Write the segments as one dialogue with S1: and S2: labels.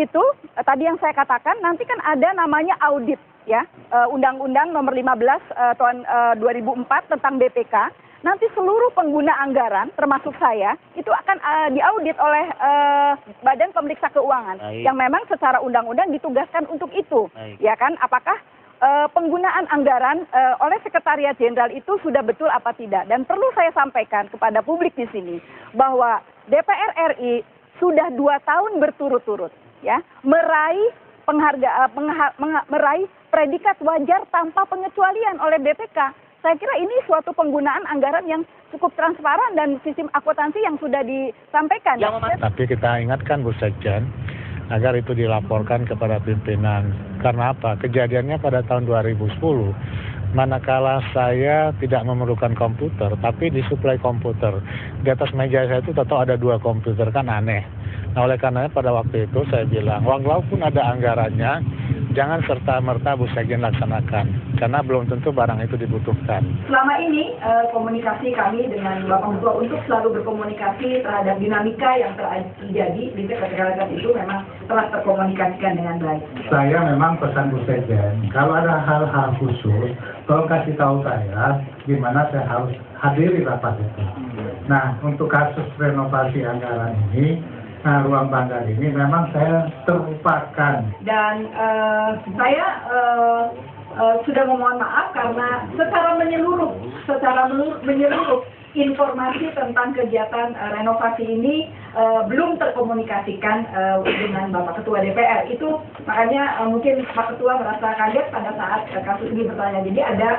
S1: itu tadi yang saya katakan nanti kan ada namanya audit ya, Undang-Undang Nomor 15 tahun 2004 tentang BPK. Nanti seluruh pengguna anggaran, termasuk saya, itu akan diaudit oleh Badan Pemeriksa Keuangan, yang memang secara undang-undang ditugaskan untuk itu, ya kan? Apakah penggunaan anggaran oleh Sekretariat Jenderal itu sudah betul apa tidak? Dan perlu saya sampaikan kepada publik di sini bahwa DPR RI sudah 2 tahun berturut-turut, ya, meraih meraih predikat wajar tanpa pengecualian oleh BPK. Saya kira ini suatu penggunaan anggaran yang cukup transparan dan sistem akuntansi yang sudah disampaikan.
S2: Tapi kita ingatkan Bu Sekjen agar itu dilaporkan kepada pimpinan. Karena apa? Kejadiannya pada tahun 2010, manakala saya tidak memerlukan komputer, tapi disuplai komputer. Di atas meja saya itu tetap ada 2 komputer, kan aneh. Nah oleh karenanya pada waktu itu saya bilang, walaupun ada anggarannya, jangan serta-merta Bu Sekjen laksanakan, karena belum tentu barang itu dibutuhkan.
S1: Selama ini komunikasi kami dengan Bapak Ketua untuk selalu berkomunikasi terhadap dinamika yang terjadi di Sekretariat itu memang telah terkomunikasikan dengan baik.
S3: Saya memang pesan Bu Sekjen, kalau ada hal-hal khusus, tolong kasih tahu saya gimana saya harus hadiri rapat itu. Nah, untuk kasus renovasi anggaran ini, ruang banggar ini memang saya terlupakan.
S1: Dan saya sudah memohon maaf karena secara menyeluruh informasi tentang kegiatan renovasi ini belum terkomunikasikan dengan Bapak Ketua DPR. Itu makanya mungkin Pak Ketua merasa kaget pada saat kasus ini bertanya. Jadi ada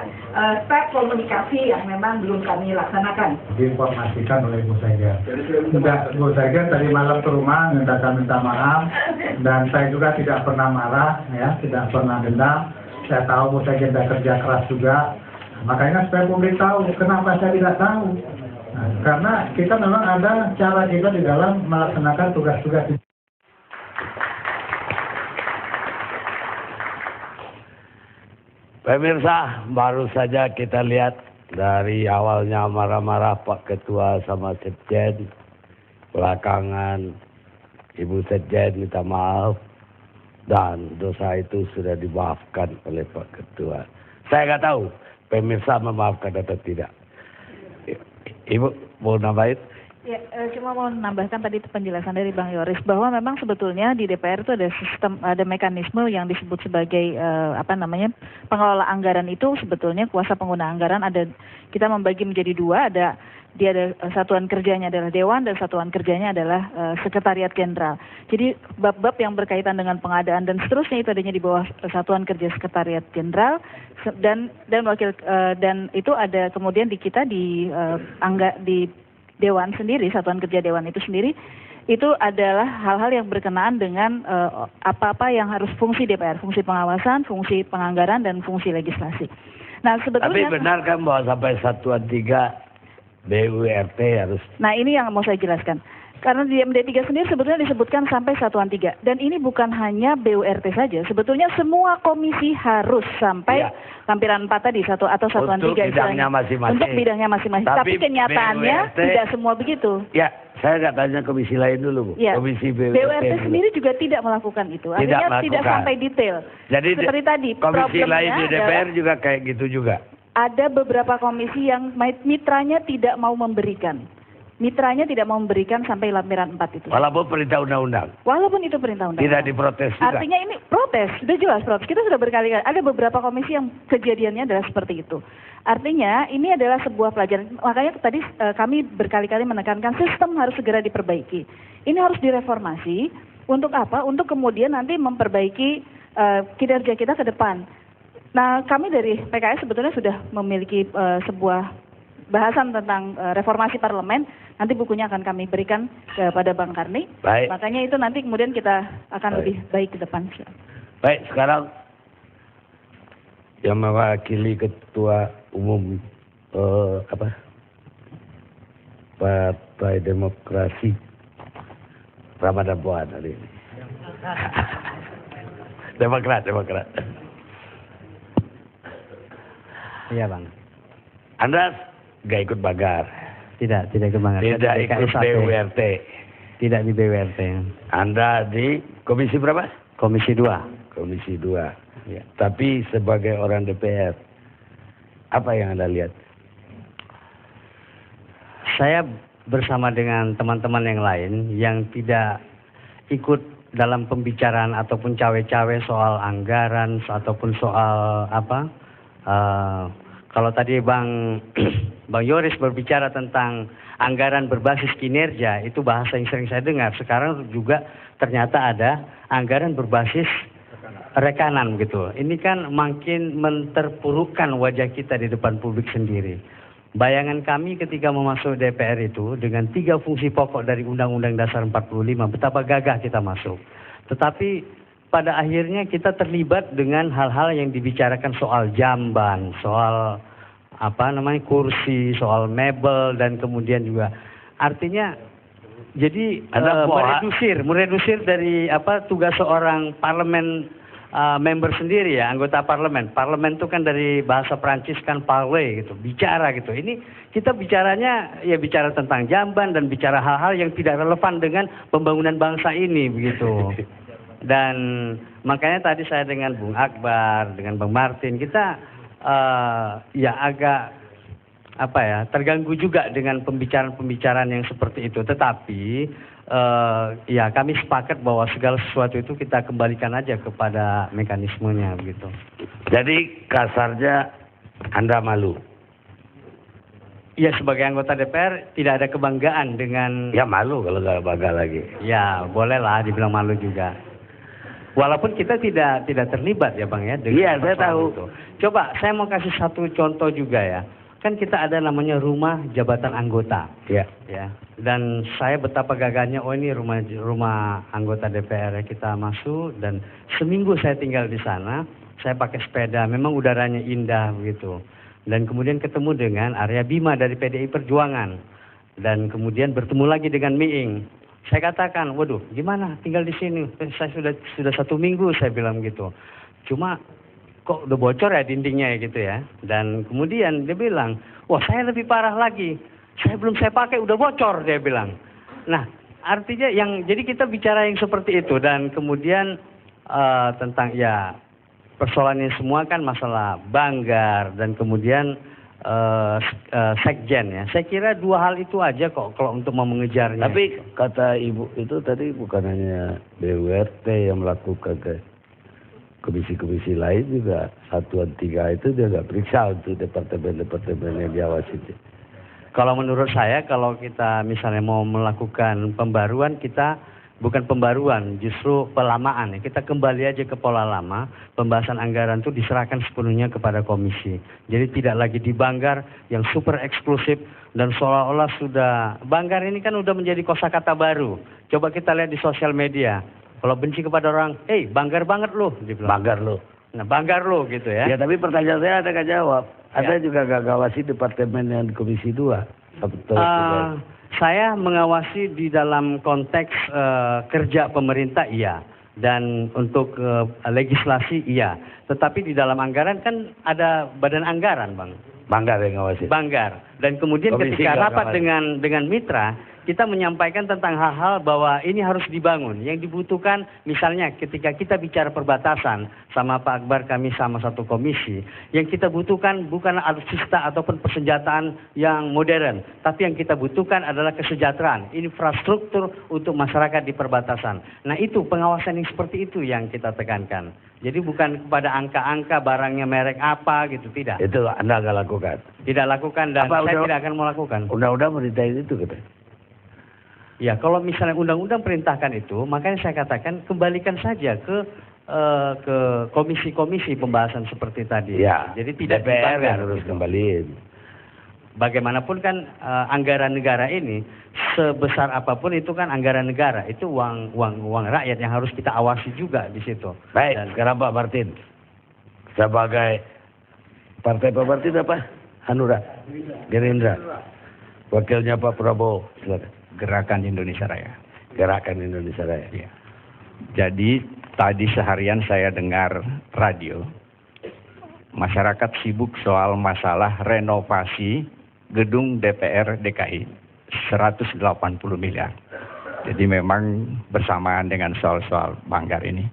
S1: step komunikasi yang memang belum kami laksanakan.
S3: Diinformasikan oleh Bu Sekjen. Bu Sekjen tadi malam ke rumah minta maaf, dan saya juga tidak pernah marah, ya, tidak pernah dendam. Saya tahu Bu Sekjen sudah kerja keras juga. Makanya supaya publik tahu, kenapa saya tidak tahu. Nah, karena kita memang ada cara kita di dalam melaksanakan tugas-tugas.
S4: Pemirsa, baru saja kita lihat dari awalnya marah-marah Pak Ketua sama Sekjen. Belakangan Ibu Sekjen minta maaf. Dan dosa itu sudah dimaafkan oleh Pak Ketua. Saya nggak tahu pemirsa memaafkan atau tidak. Ibu mau nambahin?
S5: Ya, cuma mau menambahkan tadi penjelasan dari Bang Yoris bahwa memang sebetulnya di DPR itu ada sistem, ada mekanisme yang disebut sebagai pengelola anggaran itu sebetulnya kuasa pengguna anggaran ada, kita membagi menjadi 2, ada satuan kerjanya adalah Dewan dan satuan kerjanya adalah Sekretariat Jenderal. Jadi bab-bab yang berkaitan dengan pengadaan dan seterusnya itu adanya di bawah satuan kerja Sekretariat Jenderal dan itu ada kemudian di kita di Dewan sendiri, satuan kerja Dewan itu sendiri itu adalah hal-hal yang berkenaan dengan apa-apa yang harus fungsi DPR, fungsi pengawasan, fungsi penganggaran dan fungsi legislasi. Nah, sebetulnya
S4: tapi benar kan bahwa sampai satuan 3 BURT harus.
S5: Nah, ini yang mau saya jelaskan. Karena di MD3 sendiri sebetulnya disebutkan sampai satuan 3. Dan ini bukan hanya BURT saja. Sebetulnya semua komisi harus sampai lampiran 4 tadi atau satuan 3.
S4: Untuk bidangnya masing-masing.
S5: Untuk bidangnya masing-masing. Tapi kenyataannya BURT, tidak semua begitu.
S4: Ya, saya nggak tanya komisi lain dulu, Bu.
S5: Ya.
S4: Komisi
S5: BURT sendiri juga tidak melakukan itu. Artinya tidak sampai detail.
S4: Jadi
S5: seperti tadi.
S4: Komisi lain di DPR juga kayak gitu juga.
S5: Ada beberapa komisi yang mitranya tidak mau memberikan. Mitranya tidak mau memberikan sampai lampiran 4 itu.
S4: Walaupun perintah undang-undang.
S5: Walaupun itu perintah undang-undang.
S4: Tidak diprotes juga.
S5: Artinya ini protes, sudah jelas protes. Kita sudah berkali-kali, ada beberapa komisi yang kejadiannya adalah seperti itu. Artinya ini adalah sebuah pelajaran. Makanya tadi kami berkali-kali menekankan sistem harus segera diperbaiki. Ini harus direformasi. Untuk apa? Untuk kemudian nanti memperbaiki kinerja kita ke depan. Nah, kami dari PKS sebetulnya sudah memiliki sebuah bahasan tentang reformasi parlemen. Nanti bukunya akan kami berikan kepada Bang Karni.
S4: Baik.
S5: Makanya itu nanti kemudian kita akan lebih baik ke depan.
S4: Baik, sekarang yang mewakili Ketua Umum Partai Demokrasi Ramadan Buan hari ini. Demokrat.
S6: Iya, Bang.
S4: Anda nggak ikut Banggar?
S6: Tidak ikut Banggar.
S4: Tidak ikut BURT.
S6: Tidak di BWRT.
S4: Anda di komisi berapa?
S6: Komisi 2.
S4: Komisi 2.
S6: Ya.
S4: Tapi sebagai orang DPR, apa yang Anda lihat?
S6: Saya bersama dengan teman-teman yang lain yang tidak ikut dalam pembicaraan ataupun cawe-cawe soal anggaran ataupun soal apa. Kalau tadi Bang Yoris berbicara tentang anggaran berbasis kinerja, itu bahasa yang sering saya dengar. Sekarang juga ternyata ada anggaran berbasis rekanan gitu. Ini kan makin menterpurukkan wajah kita di depan publik sendiri. Bayangan kami ketika memasuk DPR itu dengan 3 fungsi pokok dari Undang-Undang Dasar 45, betapa gagah kita masuk. Tetapi pada akhirnya kita terlibat dengan hal-hal yang dibicarakan soal jamban, soal kursi, soal mebel, dan kemudian juga artinya jadi meredusir dari tugas seorang parlemen member sendiri ya, anggota parlemen. Parlemen itu kan dari bahasa Prancis kan parler gitu, bicara gitu. Ini kita bicaranya ya bicara tentang jamban dan bicara hal-hal yang tidak relevan dengan pembangunan bangsa ini begitu. Dan makanya tadi saya dengan Bung Akbar, dengan Bang Martin, kita ya agak terganggu juga dengan pembicaraan-pembicaraan yang seperti itu. Tetapi ya kami sepakat bahwa segala sesuatu itu kita kembalikan aja kepada mekanismenya begitu.
S4: Jadi kasarnya Anda malu?
S6: Ya sebagai anggota DPR tidak ada kebanggaan dengan...
S4: Ya malu kalau nggak bangga lagi.
S6: Ya bolehlah dibilang malu juga. Walaupun kita tidak terlibat ya Bang ya.
S4: Iya saya tahu.
S6: Itu. Coba saya mau kasih satu contoh juga ya. Kan kita ada namanya rumah jabatan anggota.
S4: Ya.
S6: Ya. Dan saya betapa gagahnya, oh ini rumah anggota DPR ya, kita masuk dan seminggu saya tinggal di sana. Saya pakai sepeda, memang udaranya indah begitu. Dan kemudian ketemu dengan Arya Bima dari PDI Perjuangan. Dan kemudian bertemu lagi dengan Miing. Saya katakan, waduh gimana tinggal di sini? Saya sudah 1 minggu saya bilang gitu. Cuma kok udah bocor ya dindingnya ya gitu ya. Dan kemudian dia bilang, wah saya lebih parah lagi. Saya pakai udah bocor dia bilang. Nah artinya jadi kita bicara yang seperti itu. Dan kemudian tentang ya persoalannya semua kan masalah Banggar dan kemudian sekjen ya. Saya kira 2 hal itu aja kok kalau untuk mau mengejarnya.
S4: Tapi kata Ibu itu tadi bukan hanya BWRT yang melakukan komisi-komisi lain juga. Satuan 3 itu dia nggak periksa untuk departemen-departemen yang diawasi.
S6: Kalau menurut saya kalau kita misalnya mau melakukan pembaruan, kita bukan pembaruan, justru pelamaan ya. Kita kembali aja ke pola lama, pembahasan anggaran itu diserahkan sepenuhnya kepada komisi. Jadi tidak lagi di Banggar yang super eksklusif dan seolah-olah sudah, Banggar ini kan udah menjadi kosakata baru. Coba kita lihat di sosial media. Kalau benci kepada orang, Banggar banget loh, dibilang.
S4: Banggar loh.
S6: Nah, Banggar loh gitu ya.
S4: Ya tapi pertanyaan saya ada nggak jawab. Ada
S6: Ya.
S4: juga nggak ngawasi departemen yang di komisi 2.
S6: Saya mengawasi di dalam konteks kerja pemerintah iya. Dan untuk legislasi iya. Tetapi di dalam anggaran kan ada badan anggaran Bang.
S4: Banggar yang ngawasi.
S6: Banggar. Dan kemudian
S4: Komisi
S6: ketika rapat
S4: ngawasi.
S6: dengan mitra, kita menyampaikan tentang hal-hal bahwa ini harus dibangun. Yang dibutuhkan misalnya ketika kita bicara perbatasan sama Pak Akbar, kami sama satu komisi. Yang kita butuhkan bukan alutsista ataupun persenjataan yang modern. Tapi yang kita butuhkan adalah kesejahteraan, infrastruktur untuk masyarakat di perbatasan. Nah itu pengawasan yang seperti itu yang kita tekankan. Jadi bukan kepada angka-angka barangnya merek apa gitu, tidak.
S4: Itu Anda nggak lakukan?
S6: Tidak lakukan dan saya tidak akan melakukan.
S4: Undang-undang merintahin itu katanya.
S6: Ya, kalau misalnya undang-undang perintahkan itu, makanya saya katakan kembalikan saja ke komisi-komisi pembahasan seperti tadi.
S4: Ya,
S6: jadi tidak
S4: DPR
S6: dibanggar,
S4: harus
S6: gitu.
S4: kembaliin.
S6: Bagaimanapun kan anggaran negara ini sebesar apapun itu kan anggaran negara, itu uang rakyat yang harus kita awasi juga di situ.
S4: Baik,
S6: Dan
S4: sekarang Pak Martin sebagai partai Pak Martin apa? Hanura, Gerindra, wakilnya Pak Prabowo, silakan.
S7: Gerakan Indonesia Raya.
S4: Gerakan Indonesia Raya.
S7: Ya. Jadi tadi seharian saya dengar radio, masyarakat sibuk soal masalah renovasi gedung DPR DKI 180 miliar. Jadi memang bersamaan dengan soal-soal Banggar ini.